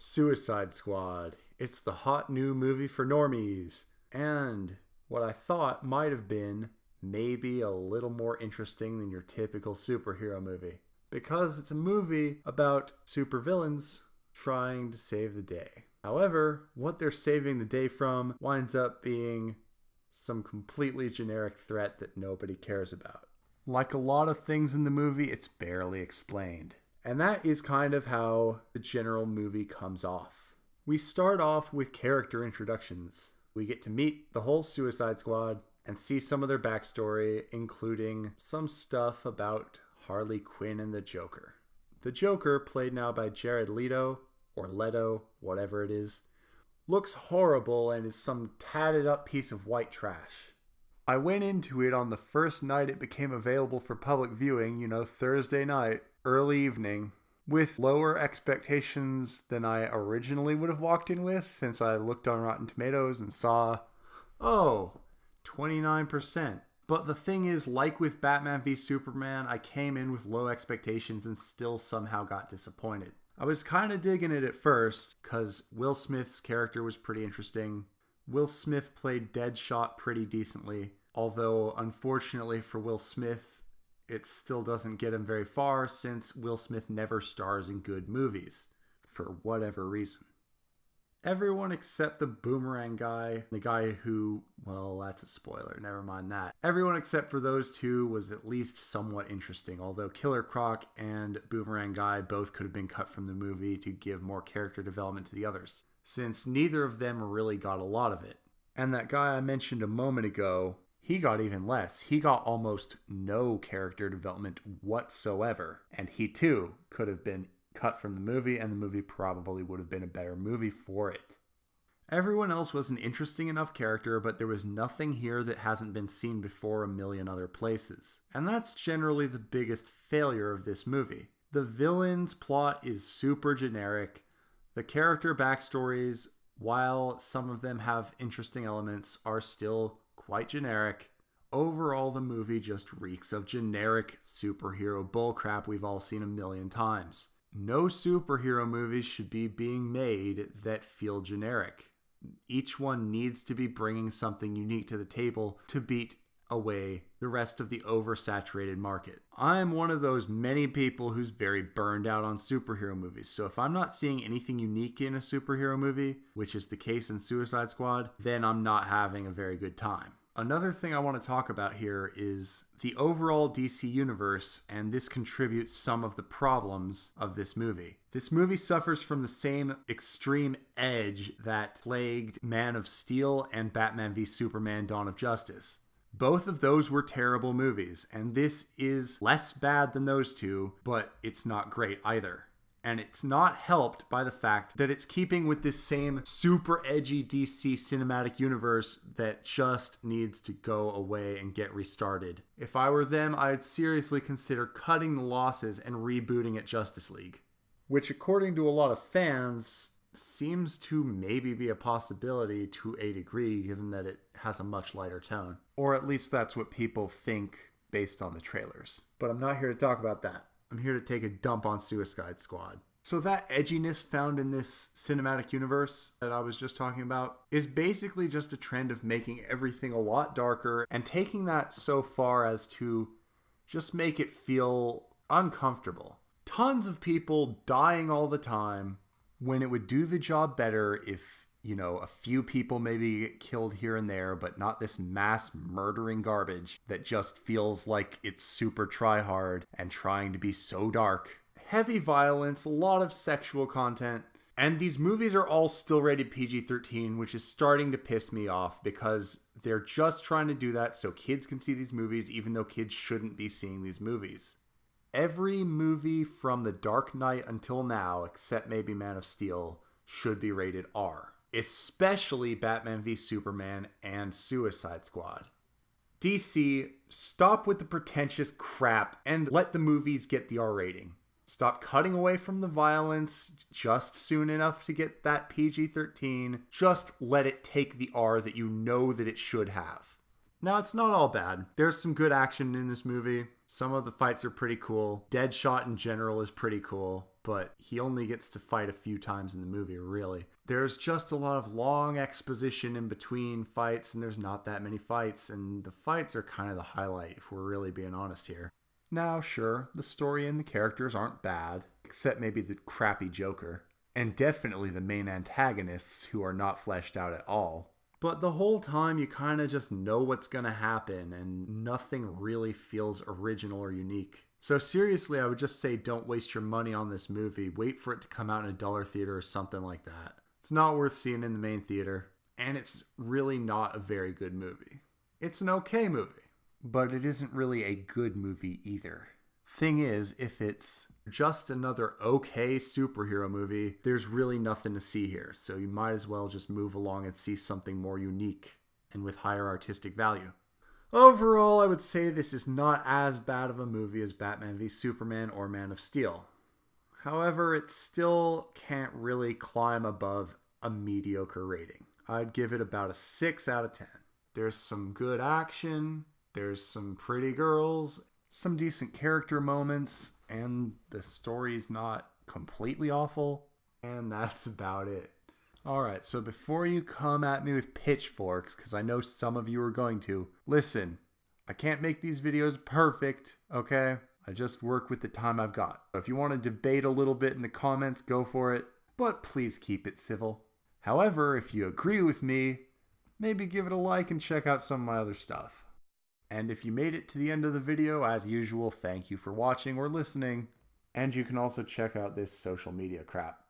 Suicide Squad. It's the hot new movie for normies. And what I thought might have been maybe a little more interesting than your typical superhero movie. Because it's a movie about supervillains trying to save the day. However, what they're saving the day from winds up being some completely generic threat that nobody cares about. Like a lot of things in the movie, it's barely explained. And that is kind of how the general movie comes off. We start off with character introductions. We get to meet the whole Suicide Squad and see some of their backstory, including some stuff about Harley Quinn and the Joker. The Joker, played now by Jared Leto, or Leto, whatever it is, looks horrible and is some tatted up piece of white trash. I went into it on the first night it became available for public viewing, Thursday night, early evening, with lower expectations than I originally would have walked in with, since I looked on Rotten Tomatoes and saw, 29%. But the thing is, like with Batman v Superman, I came in with low expectations and still somehow got disappointed. I was kind of digging it at first, because Will Smith's character was pretty interesting. Will Smith played Deadshot pretty decently, although unfortunately for Will Smith, it still doesn't get him very far since Will Smith never stars in good movies, for whatever reason. Everyone except the Boomerang guy, the guy who, well, that's a spoiler, never mind that. Everyone except for those two was at least somewhat interesting, although Killer Croc and Boomerang guy both could have been cut from the movie to give more character development to the others, since neither of them really got a lot of it. And that guy I mentioned a moment ago, he got even less. He got almost no character development whatsoever, and he too could have been cut from the movie, and the movie probably would have been a better movie for it. Everyone else was an interesting enough character, but there was nothing here that hasn't been seen before a million other places. And that's generally the biggest failure of this movie. The villain's plot is super generic. The character backstories, while some of them have interesting elements, are still quite generic. Overall, the movie just reeks of generic superhero bullcrap we've all seen a million times. No superhero movies should be being made that feel generic. Each one needs to be bringing something unique to the table to beat away the rest of the oversaturated market. I'm one of those many people who's very burned out on superhero movies, so if I'm not seeing anything unique in a superhero movie, which is the case in Suicide Squad, then I'm not having a very good time. Another thing I want to talk about here is the overall DC universe, and this contributes some of the problems of this movie. This movie suffers from the same extreme edge that plagued Man of Steel and Batman v Superman: Dawn of Justice. Both of those were terrible movies, and this is less bad than those two, but it's not great either. And it's not helped by the fact that it's keeping with this same super edgy DC cinematic universe that just needs to go away and get restarted. If I were them, I'd seriously consider cutting the losses and rebooting at Justice League. Which, according to a lot of fans, seems to maybe be a possibility to a degree, given that it has a much lighter tone. Or at least that's what people think based on the trailers. But I'm not here to talk about that. I'm here to take a dump on Suicide Squad. So that edginess found in this cinematic universe that I was just talking about is basically just a trend of making everything a lot darker and taking that so far as to just make it feel uncomfortable. Tons of people dying all the time when it would do the job better if, a few people maybe get killed here and there, but not this mass murdering garbage that just feels like it's super try-hard and trying to be so dark. Heavy violence, a lot of sexual content, and these movies are all still rated PG-13, which is starting to piss me off because they're just trying to do that so kids can see these movies even though kids shouldn't be seeing these movies. Every movie from The Dark Knight until now, except maybe Man of Steel, should be rated R. Especially Batman v Superman and Suicide Squad. DC, stop with the pretentious crap and let the movies get the R rating. Stop cutting away from the violence just soon enough to get that PG-13. Just let it take the R that you know that it should have. Now, it's not all bad. There's some good action in this movie. Some of the fights are pretty cool. Deadshot in general is pretty cool. but he only gets to fight a few times in the movie, really. There's just a lot of long exposition in between fights, and there's not that many fights, and the fights are kind of the highlight, if we're really being honest here. Now, sure, the story and the characters aren't bad, except maybe the crappy Joker, and definitely the main antagonists who are not fleshed out at all. But the whole time you kind of just know what's going to happen, and nothing really feels original or unique. So seriously, I would just say don't waste your money on this movie. Wait for it to come out in a dollar theater or something like that. It's not worth seeing in the main theater, and it's really not a very good movie. It's an okay movie, but it isn't really a good movie either. Thing is, if it's just another okay superhero movie, there's really nothing to see here, so you might as well just move along and see something more unique and with higher artistic value. Overall, I would say this is not as bad of a movie as Batman v Superman or Man of Steel. However, it still can't really climb above a mediocre rating. I'd give it about a 6 out of 10. There's some good action, there's some pretty girls, some decent character moments, and the story's not completely awful, and that's about it. Alright, so before you come at me with pitchforks, because I know some of you are going to, listen, I can't make these videos perfect, okay? I just work with the time I've got. If you want to debate a little bit in the comments, go for it, but please keep it civil. However, if you agree with me, maybe give it a like and check out some of my other stuff. And if you made it to the end of the video, as usual, thank you for watching or listening. And you can also check out this social media crap.